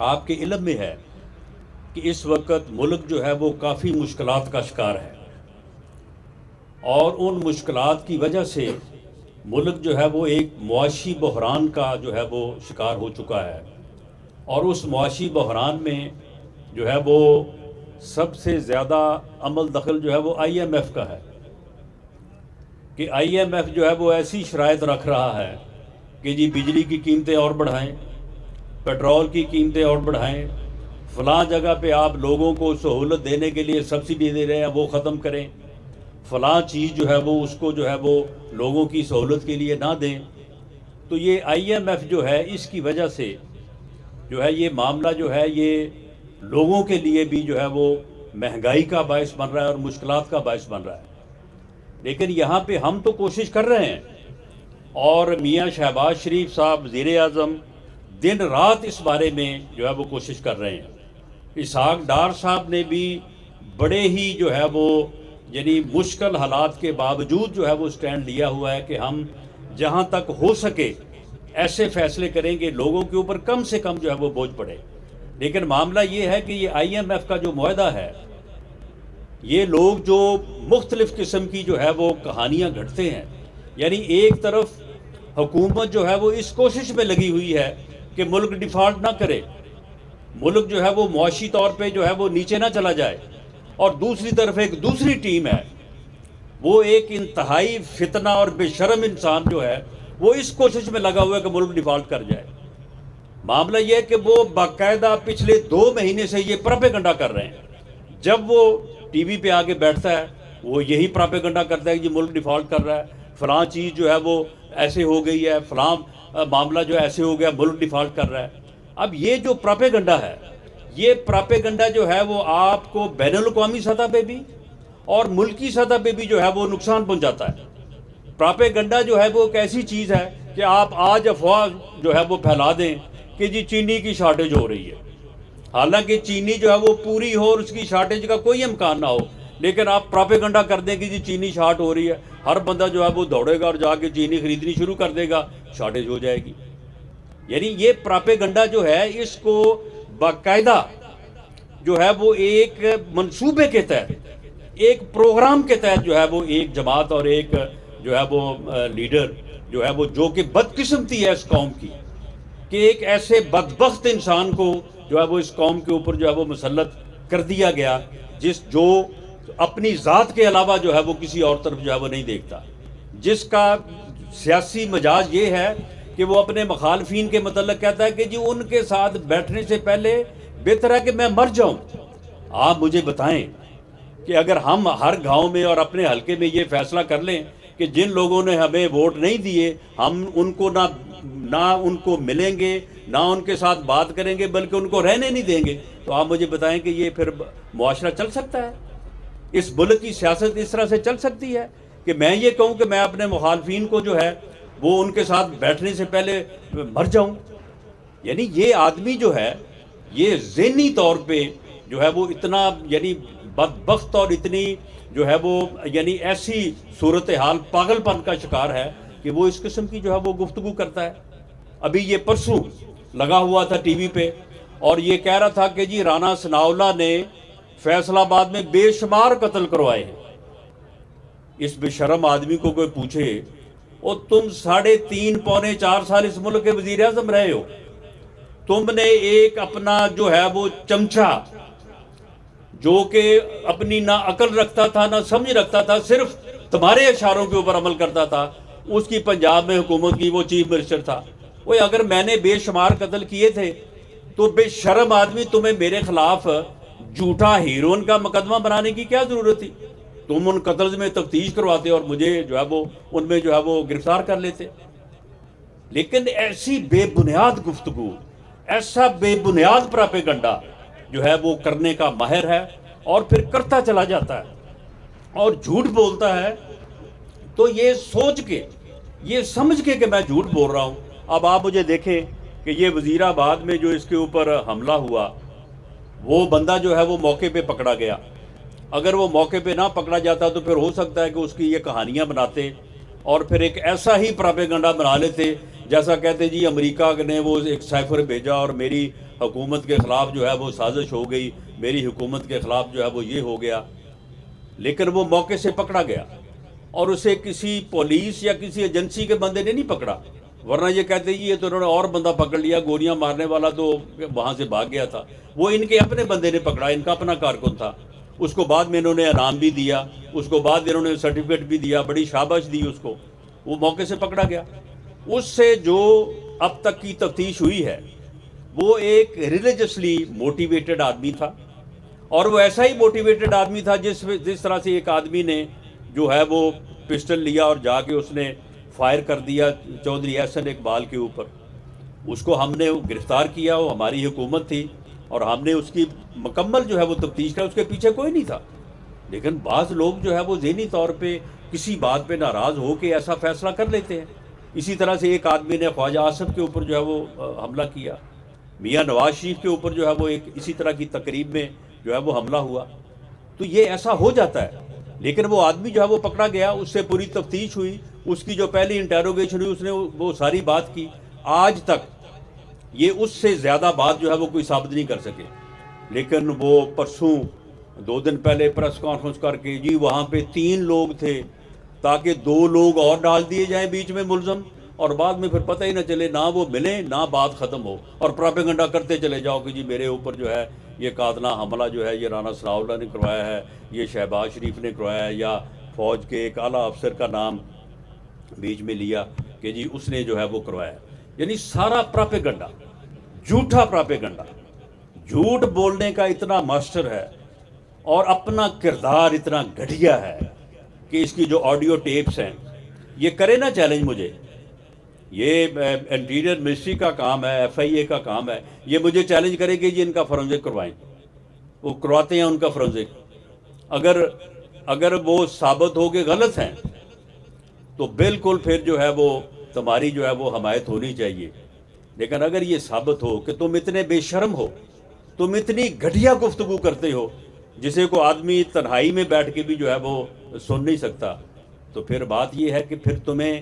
آپ کے علم میں ہے کہ اس وقت ملک جو ہے وہ کافی مشکلات کا شکار ہے، اور ان مشکلات کی وجہ سے ملک جو ہے وہ ایک معاشی بحران کا جو ہے وہ شکار ہو چکا ہے۔ اور اس معاشی بحران میں جو ہے وہ سب سے زیادہ عمل دخل جو ہے وہ آئی ایم ایف کا ہے، کہ آئی ایم ایف جو ہے وہ ایسی شرائط رکھ رہا ہے کہ جی بجلی کی قیمتیں اور بڑھائیں، پیٹرول کی قیمتیں اور بڑھائیں، فلاں جگہ پہ آپ لوگوں کو سہولت دینے کے لیے سبسڈی دے رہے ہیں وہ ختم کریں، فلاں چیز جو ہے وہ اس کو جو ہے وہ لوگوں کی سہولت کے لیے نہ دیں۔ تو یہ آئی ایم ایف جو ہے اس کی وجہ سے جو ہے یہ معاملہ جو ہے یہ لوگوں کے لیے بھی جو ہے وہ مہنگائی کا باعث بن رہا ہے اور مشکلات کا باعث بن رہا ہے۔ لیکن یہاں پہ ہم تو کوشش کر رہے ہیں، اور میاں شہباز شریف صاحب وزیر اعظم دن رات اس بارے میں جو ہے وہ کوشش کر رہے ہیں۔ اسحاق ڈار صاحب نے بھی بڑے ہی جو ہے وہ یعنی مشکل حالات کے باوجود جو ہے وہ سٹینڈ لیا ہوا ہے کہ ہم جہاں تک ہو سکے ایسے فیصلے کریں گے لوگوں کے اوپر کم سے کم جو ہے وہ بوجھ پڑے۔ لیکن معاملہ یہ ہے کہ یہ آئی ایم ایف کا جو معاہدہ ہے، یہ لوگ جو مختلف قسم کی جو ہے وہ کہانیاں گھڑتے ہیں، یعنی ایک طرف حکومت جو ہے وہ اس کوشش میں لگی ہوئی ہے کہ ملک ڈیفالٹ نہ کرے، ملک جو ہے وہ معاشی طور پہ جو ہے وہ نیچے نہ چلا جائے، اور دوسری طرف ایک دوسری ٹیم ہے، وہ ایک انتہائی فتنہ اور بے شرم انسان جو ہے وہ اس کوشش میں لگا ہوا ہے کہ ملک ڈیفالٹ کر جائے۔ معاملہ یہ ہے کہ وہ باقاعدہ پچھلے 2 مہینے سے یہ پراپیگنڈا کر رہے ہیں، جب وہ ٹی وی پہ آگے بیٹھتا ہے وہ یہی پراپیگنڈا کرتا ہے کہ یہ ملک ڈیفالٹ کر رہا ہے، فلاں چیز جو ہے وہ ایسے ہو گئی ہے، فلاں معاملہ جو ایسے ہو گیا، ملک ڈیفالٹ کر رہا ہے۔ اب یہ جو پراپیگنڈا ہے، یہ پراپیگنڈا جو ہے وہ آپ کو بین الاقوامی سطح پہ بھی اور ملکی سطح پہ بھی جو ہے وہ نقصان پہنچاتا ہے۔ پراپیگنڈا جو ہے وہ ایک ایسی چیز ہے کہ آپ آج افواہ جو ہے وہ پھیلا دیں کہ جی چینی کی شارٹیج ہو رہی ہے، حالانکہ چینی جو ہے وہ پوری ہو اور اس کی شارٹیج کا کوئی امکان نہ ہو، لیکن آپ پراپیگنڈا کر دیں کہ جی چینی شارٹ ہو رہی ہے، ہر بندہ جو ہے وہ دوڑے گا اور جا کے چینی خریدنی شروع کر دے گا، شارٹیج ہو جائے گی۔ یعنی یہ پراپیگنڈا جو ہے اس کو باقاعدہ جو ہے وہ ایک منصوبے کے تحت، ایک پروگرام کے تحت جو ہے وہ ایک جماعت اور ایک جو ہے وہ لیڈر جو ہے وہ جو کہ بدقسمتی ہے اس قوم کی، کہ ایک ایسے بدبخت انسان کو جو ہے وہ اس قوم کے اوپر جو ہے وہ مسلط کر دیا گیا، جو اپنی ذات کے علاوہ جو ہے وہ کسی اور طرف جو ہے وہ نہیں دیکھتا، جس کا سیاسی مزاج یہ ہے کہ وہ اپنے مخالفین کے متعلق کہتا ہے کہ جی ان کے ساتھ بیٹھنے سے پہلے بہتر ہے کہ میں مر جاؤں۔ آپ مجھے بتائیں کہ اگر ہم ہر گاؤں میں اور اپنے حلقے میں یہ فیصلہ کر لیں کہ جن لوگوں نے ہمیں ووٹ نہیں دیے ہم ان کو نہ ان کو ملیں گے، نہ ان کے ساتھ بات کریں گے، بلکہ ان کو رہنے نہیں دیں گے، تو آپ مجھے بتائیں کہ یہ پھر معاشرہ چل سکتا ہے؟ اس ملک کی سیاست اس طرح سے چل سکتی ہے کہ میں یہ کہوں کہ میں اپنے مخالفین کو جو ہے وہ ان کے ساتھ بیٹھنے سے پہلے مر جاؤں؟ یعنی یہ آدمی جو ہے یہ ذہنی طور پہ جو ہے وہ اتنا یعنی بدبخت اور اتنی جو ہے وہ یعنی ایسی صورتحال پاگل پن کا شکار ہے کہ وہ اس قسم کی جو ہے وہ گفتگو کرتا ہے۔ ابھی یہ پرسوں لگا ہوا تھا ٹی وی پہ اور یہ کہہ رہا تھا کہ جی رانا ثناءاللہ نے فیصل آباد میں بے شمار قتل کروائے ہیں۔ اس بے شرم آدمی کو کوئی پوچھے اور تم 3.5 پونے 4 سال اس ملک کے وزیر اعظم رہے ہو، تم نے ایک اپنا جو ہے وہ چمچہ جو کہ اپنی نہ عقل رکھتا تھا نہ سمجھ رکھتا تھا، صرف تمہارے اشاروں کے اوپر عمل کرتا تھا، اس کی پنجاب میں حکومت کی وہ چیف منسٹر تھا۔ وہ اگر میں نے بے شمار قتل کیے تھے تو بے شرم آدمی تمہیں میرے خلاف جھوٹا ہیروئن کا مقدمہ بنانے کی کیا ضرورت تھی؟ تم ان قتل میں تفتیش کرواتے اور مجھے جو ہے وہ ان میں جو ہے وہ گرفتار کر لیتے۔ لیکن ایسی بے بنیاد گفتگو، ایسا بے بنیاد پراپیگنڈا جو ہے وہ کرنے کا ماہر ہے اور پھر کرتا چلا جاتا ہے اور جھوٹ بولتا ہے، تو یہ سوچ کے یہ سمجھ کے کہ میں جھوٹ بول رہا ہوں۔ اب آپ مجھے دیکھیں کہ یہ وزیر آباد میں جو اس کے اوپر حملہ ہوا، وہ بندہ جو ہے وہ موقع پہ پکڑا گیا۔ اگر وہ موقع پہ نہ پکڑا جاتا تو پھر ہو سکتا ہے کہ اس کی یہ کہانیاں بناتے اور پھر ایک ایسا ہی پراپیگنڈا بنا لیتے جیسا کہتے جی امریکہ نے وہ ایک سائفر بھیجا اور میری حکومت کے خلاف جو ہے وہ سازش ہو گئی، میری حکومت کے خلاف جو ہے وہ یہ ہو گیا، لیکن وہ موقع سے پکڑا گیا اور اسے کسی پولیس یا کسی ایجنسی کے بندے نے نہیں پکڑا، ورنہ یہ کہتے یہ تو انہوں نے اور بندہ پکڑ لیا، گولیاں مارنے والا تو وہاں سے بھاگ گیا تھا، وہ ان کے اپنے بندے نے پکڑا، ان کا اپنا کارکن تھا، اس کو بعد میں انہوں نے انعام بھی دیا، اس کو بعد انہوں نے سرٹیفکیٹ بھی دیا، بڑی شاباش دی اس کو، وہ موقع سے پکڑا گیا۔ اس سے جو اب تک کی تفتیش ہوئی ہے وہ ایک ریلیجسلی موٹیویٹڈ آدمی تھا، اور وہ ایسا ہی موٹیویٹڈ آدمی تھا جس طرح سے ایک آدمی نے جو ہے وہ پسٹل لیا اور جا کے اس نے فائر کر دیا چودھری احسن اقبال کے اوپر، اس کو ہم نے گرفتار کیا، وہ ہماری حکومت تھی اور ہم نے اس کی مکمل جو ہے وہ تفتیش کیا، اس کے پیچھے کوئی نہیں تھا، لیکن بعض لوگ جو ہے وہ ذہنی طور پہ کسی بات پہ ناراض ہو کے ایسا فیصلہ کر لیتے ہیں۔ اسی طرح سے ایک آدمی نے خواجہ آصف کے اوپر جو ہے وہ حملہ کیا، میاں نواز شریف کے اوپر جو ہے وہ ایک اسی طرح کی تقریب میں جو ہے وہ حملہ ہوا، تو یہ ایسا ہو جاتا ہے، لیکن وہ آدمی جو ہے وہ پکڑا گیا، اس سے پوری تفتیش ہوئی، اس کی جو پہلی انٹیروگیشن ہوئی اس نے وہ ساری بات کی، آج تک یہ اس سے زیادہ بات جو ہے وہ کوئی ثابت نہیں کر سکے، لیکن وہ پرسوں 2 دن پہلے پریس کانفرنس کر کے جی وہاں پہ 3 لوگ تھے تاکہ 2 لوگ اور ڈال دیے جائیں بیچ میں ملزم، اور بعد میں پھر پتہ ہی نہ چلے، نہ وہ ملیں نہ بات ختم ہو، اور پراپیگنڈا کرتے چلے جاؤ کہ جی میرے اوپر جو ہے یہ قاتلانہ حملہ جو ہے یہ رانا ثناء اللہ نے کروایا ہے، یہ شہباز شریف نے کروایا ہے، یا فوج کے ایک اعلیٰ افسر کا نام بیچ میں لیا کہ جی اس نے جو ہے وہ کروایا، یعنی سارا پراپیگنڈا، جھوٹا پراپیگنڈا، جھوٹ بولنے کا اتنا ماسٹر ہے اور اپنا کردار اتنا گھٹیا ہے کہ اس کی جو آڈیو ٹیپس ہیں، یہ کرے نا چیلنج مجھے، یہ انٹیریئر منسٹری کا کام ہے، ایف آئی اے کا کام ہے، یہ مجھے چیلنج کرے کہ جی ان کا فورنزک کروائیں، وہ کرواتے ہیں ان کا فورنزک، اگر وہ ثابت ہو کے غلط ہیں تو بالکل پھر جو ہے وہ تمہاری جو ہے وہ حمایت ہونی چاہیے، لیکن اگر یہ ثابت ہو کہ تم اتنے بے شرم ہو، تم اتنی گھٹیا گفتگو کرتے ہو جسے کو آدمی تنہائی میں بیٹھ کے بھی جو ہے وہ سن نہیں سکتا، تو پھر بات یہ ہے کہ پھر تمہیں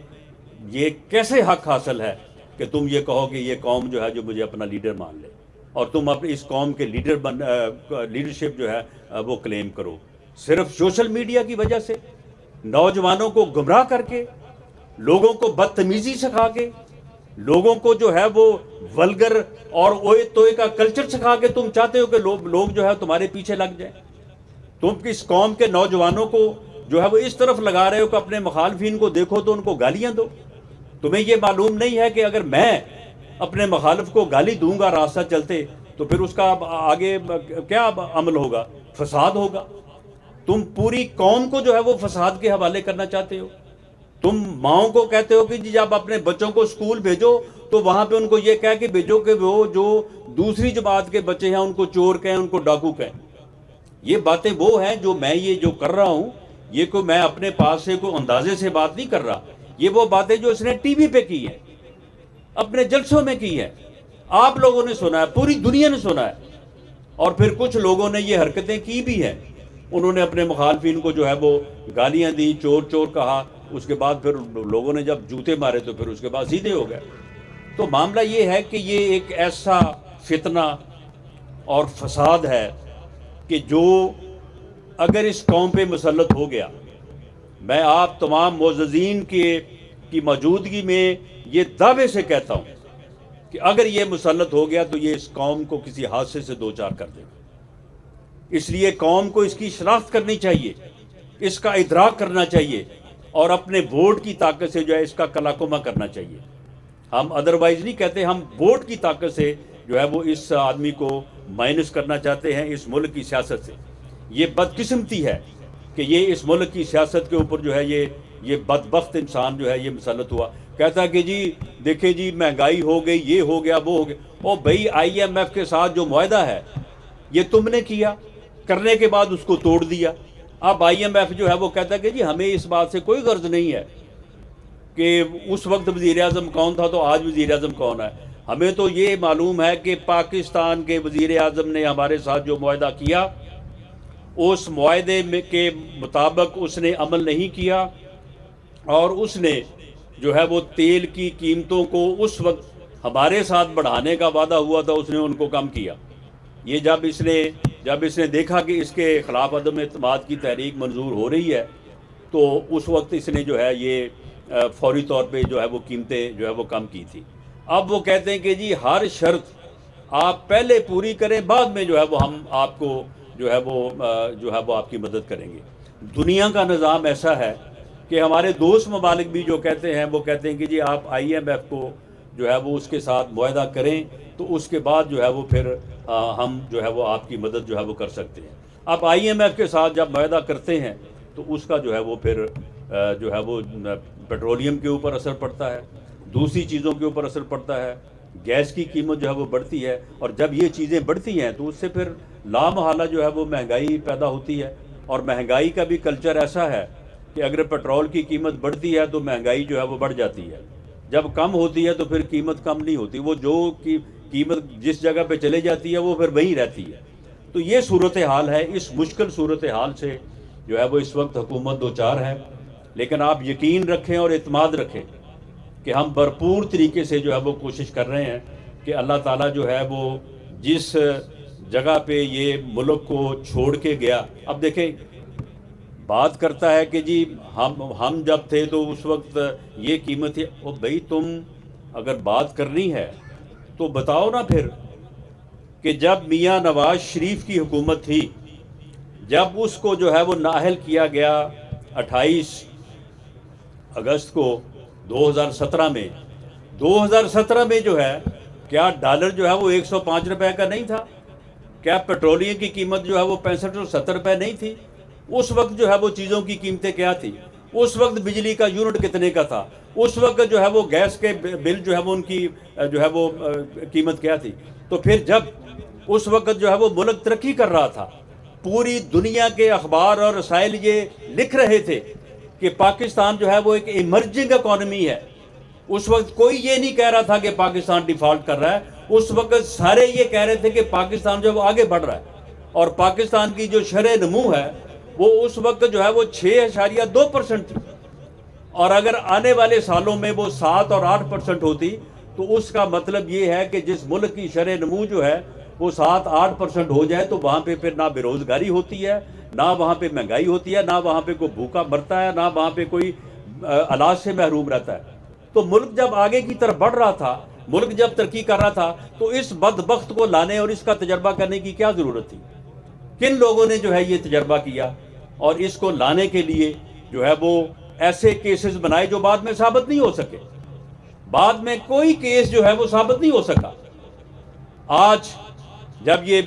یہ کیسے حق حاصل ہے کہ تم یہ کہو کہ یہ قوم جو ہے جو مجھے اپنا لیڈر مان لے، اور تم اپنی اس قوم کے لیڈرشپ جو ہے وہ کلیم کرو، صرف سوشل میڈیا کی وجہ سے، نوجوانوں کو گمراہ کر کے، لوگوں کو بدتمیزی سکھا کے، لوگوں کو جو ہے وہ ولگر اور اوئے توئے کا کلچر سکھا کے تم چاہتے ہو کہ لوگ جو ہے تمہارے پیچھے لگ جائیں، تم اس قوم کے نوجوانوں کو جو ہے وہ اس طرف لگا رہے ہو کہ اپنے مخالفین کو دیکھو تو ان کو گالیاں دو، تمہیں یہ معلوم نہیں ہے کہ اگر میں اپنے مخالف کو گالی دوں گا راستہ چلتے تو پھر اس کا آگے کیا عمل ہوگا، فساد ہوگا، تم پوری قوم کو جو ہے وہ فساد کے حوالے کرنا چاہتے ہو، تم ماؤں کو کہتے ہو کہ جی جب اپنے بچوں کو اسکول بھیجو تو وہاں پہ ان کو یہ کہہ کے بھیجو کہ وہ جو دوسری جماعت کے بچے ہیں ان کو چور کہیں، ان کو ڈاکو کہیں، یہ باتیں وہ ہیں جو میں یہ جو کر رہا ہوں، یہ کوئی میں اپنے پاس سے کوئی اندازے سے بات نہیں کر رہا، یہ وہ باتیں جو اس نے ٹی وی پہ کی ہیں، اپنے جلسوں میں کی ہے، آپ لوگوں نے سنا ہے، پوری دنیا نے سنا ہے، اور پھر کچھ لوگوں نے یہ حرکتیں کی بھی ہیں، انہوں نے اپنے مخالفین کو جو ہے وہ گالیاں دی، چور چور کہا، اس کے بعد پھر لوگوں نے جب جوتے مارے تو پھر اس کے بعد سیدھے ہو گئے۔ تو معاملہ یہ ہے کہ یہ ایک ایسا فتنہ اور فساد ہے کہ جو اگر اس قوم پہ مسلط ہو گیا، میں آپ تمام معززین کی موجودگی میں یہ دعوے سے کہتا ہوں کہ اگر یہ مسلط ہو گیا تو یہ اس قوم کو کسی حادثے سے دوچار کر دے گا، اس لیے قوم کو اس کی شناخت کرنی چاہیے، اس کا ادراک کرنا چاہیے، اور اپنے ووٹ کی طاقت سے جو ہے اس کا کلاکما کرنا چاہیے۔ ہم ادروائز نہیں کہتے، ہم ووٹ کی طاقت سے جو ہے وہ اس آدمی کو مائنس کرنا چاہتے ہیں اس ملک کی سیاست سے۔ یہ بدقسمتی ہے کہ یہ اس ملک کی سیاست کے اوپر جو ہے یہ بدبخت انسان جو ہے یہ مسلط ہوا، کہتا ہے کہ جی دیکھیں جی مہنگائی ہو گئی، یہ ہو گیا، وہ ہو گیا، اور بھائی آئی ایم ایف کے ساتھ جو معاہدہ ہے یہ تم نے کیا، کرنے کے بعد اس کو توڑ دیا، اب آئی ایم ایف جو ہے وہ کہتا ہے کہ جی ہمیں اس بات سے کوئی غرض نہیں ہے کہ اس وقت وزیر اعظم کون تھا تو آج وزیر اعظم کون ہے، ہمیں تو یہ معلوم ہے کہ پاکستان کے وزیر اعظم نے ہمارے ساتھ جو معاہدہ کیا اس معاہدے کے مطابق اس نے عمل نہیں کیا، اور اس نے جو ہے وہ تیل کی قیمتوں کو اس وقت ہمارے ساتھ بڑھانے کا وعدہ ہوا تھا اس نے ان کو کم کیا. یہ جب اس نے دیکھا کہ اس کے خلاف عدم اعتماد کی تحریک منظور ہو رہی ہے تو اس وقت اس نے جو ہے یہ فوری طور پہ جو ہے وہ قیمتیں جو ہے وہ کم کی تھی. اب وہ کہتے ہیں کہ جی ہر شرط آپ پہلے پوری کریں، بعد میں جو ہے وہ ہم آپ کو جو ہے وہ آپ کی مدد کریں گے. دنیا کا نظام ایسا ہے کہ ہمارے دوست ممالک بھی جو کہتے ہیں وہ کہتے ہیں کہ جی آپ IMF کو جو ہے وہ اس کے ساتھ معاہدہ کریں تو اس کے بعد جو ہے وہ پھر ہم جو ہے وہ آپ کی مدد جو ہے وہ کر سکتے ہیں. اب IMF کے ساتھ جب معاہدہ کرتے ہیں تو اس کا جو ہے وہ پھر جو ہے وہ پیٹرولیم کے اوپر اثر پڑتا ہے، دوسری چیزوں کے اوپر اثر پڑتا ہے، گیس کی قیمت جو ہے وہ بڑھتی ہے، اور جب یہ چیزیں بڑھتی ہیں تو اس سے پھر لا محالہ جو ہے وہ مہنگائی پیدا ہوتی ہے. اور مہنگائی کا بھی کلچر ایسا ہے کہ اگر پیٹرول کی قیمت بڑھتی ہے تو مہنگائی جو ہے وہ بڑھ جاتی ہے، جب کم ہوتی ہے تو پھر قیمت کم نہیں ہوتی، وہ جو قیمت جس جگہ پہ چلے جاتی ہے وہ پھر وہیں رہتی ہے. تو یہ صورتحال ہے. اس مشکل صورتحال سے جو ہے وہ اس وقت حکومت دوچار ہے، لیکن آپ یقین رکھیں اور اعتماد رکھیں کہ ہم بھرپور طریقے سے جو ہے وہ کوشش کر رہے ہیں کہ اللہ تعالیٰ جو ہے وہ جس جگہ پہ یہ ملک کو چھوڑ کے گیا. اب دیکھیں بات کرتا ہے کہ جی ہم جب تھے تو اس وقت یہ قیمت تھی. او بھئی تم اگر بات کرنی ہے تو بتاؤ نا پھر کہ جب میاں نواز شریف کی حکومت تھی، جب اس کو جو ہے وہ نااہل کیا گیا 28 اگست کو 2017 میں، 2017 میں جو ہے کیا ڈالر جو ہے وہ 105 روپے کا نہیں تھا؟ کیا پیٹرولیم کی قیمت جو ہے وہ 65 اور 70 روپے نہیں تھی؟ اس وقت جو ہے وہ چیزوں کی قیمتیں کیا تھی؟ اس وقت بجلی کا یونٹ کتنے کا تھا؟ اس وقت جو ہے وہ گیس کے بل جو ہے وہ ان کی جو ہے وہ قیمت کیا تھی؟ تو پھر جب اس وقت جو ہے وہ ملک ترقی کر رہا تھا، پوری دنیا کے اخبار اور رسائل یہ لکھ رہے تھے کہ پاکستان جو ہے وہ ایک ایمرجنگ اکانومی ہے. اس وقت کوئی یہ نہیں کہہ رہا تھا کہ پاکستان ڈیفالٹ کر رہا ہے. اس وقت سارے یہ کہہ رہے تھے کہ پاکستان جو ہے وہ آگے بڑھ رہا ہے، اور پاکستان کی جو شرح نمو ہے وہ اس وقت جو ہے وہ 6.2% تھی، اور اگر آنے والے سالوں میں وہ 7 اور 8% ہوتی تو اس کا مطلب یہ ہے کہ جس ملک کی شرح نمو جو ہے وہ 7-8% ہو جائے تو وہاں پہ پھر نہ بے روزگاری ہوتی ہے، نہ وہاں پہ مہنگائی ہوتی ہے، نہ وہاں پہ کوئی بھوکا مرتا ہے، نہ وہاں پہ کوئی علاج سے محروم رہتا ہے. تو ملک جب آگے کی طرف بڑھ رہا تھا، ملک جب ترقی کر رہا تھا، تو اس بدبخت کو لانے اور اس کا تجربہ کرنے کی کیا ضرورت تھی؟ کن لوگوں نے جو ہے یہ تجربہ کیا اور اس کو لانے کے لیے جو ہے وہ ایسے کیسز بنائے جو بعد میں ثابت نہیں ہو سکے. بعد میں کوئی کیس جو ہے وہ ثابت نہیں ہو سکا. آج جب یہ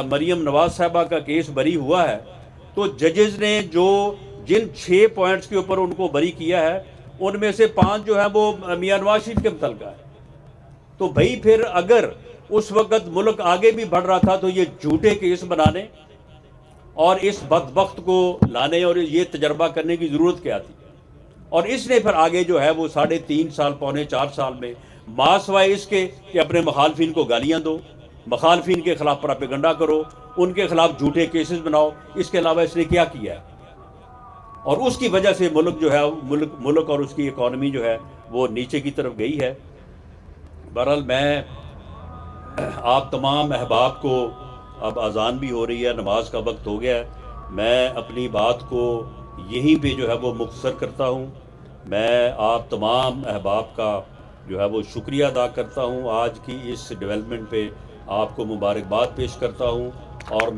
مریم نواز صاحبہ کا کیس بری ہوا ہے تو ججز نے جن 6 پوائنٹس کے اوپر ان کو بری کیا ہے ان میں سے 5 جو ہے وہ میاں نواز شریف کے متعلقہ ہے. تو بھئی پھر اگر اس وقت ملک آگے بھی بڑھ رہا تھا تو یہ جھوٹے کیس بنانے اور اس بدبخت کو لانے اور یہ تجربہ کرنے کی ضرورت کیا تھی؟ اور اس نے پھر آگے جو ہے وہ 3.5 سال 4.5 سال میں ماسوائے اس کے کہ اپنے مخالفین کو گالیاں دو، مخالفین کے خلاف پراپیگنڈا کرو، ان کے خلاف جھوٹے کیسز بناؤ، اس کے علاوہ اس نے کیا کیا ہے؟ اور اس کی وجہ سے ملک جو ہے ملک اور اس کی اکانومی جو ہے وہ نیچے کی طرف گئی ہے. بہرحال میں آپ تمام احباب کو، اب اذان بھی ہو رہی ہے، نماز کا وقت ہو گیا ہے، میں اپنی بات کو یہیں پہ جو ہے وہ مختصر کرتا ہوں. میں آپ تمام احباب کا جو ہے وہ شکریہ ادا کرتا ہوں. آج کی اس ڈیولپمنٹ پہ آپ کو مبارکباد پیش کرتا ہوں اور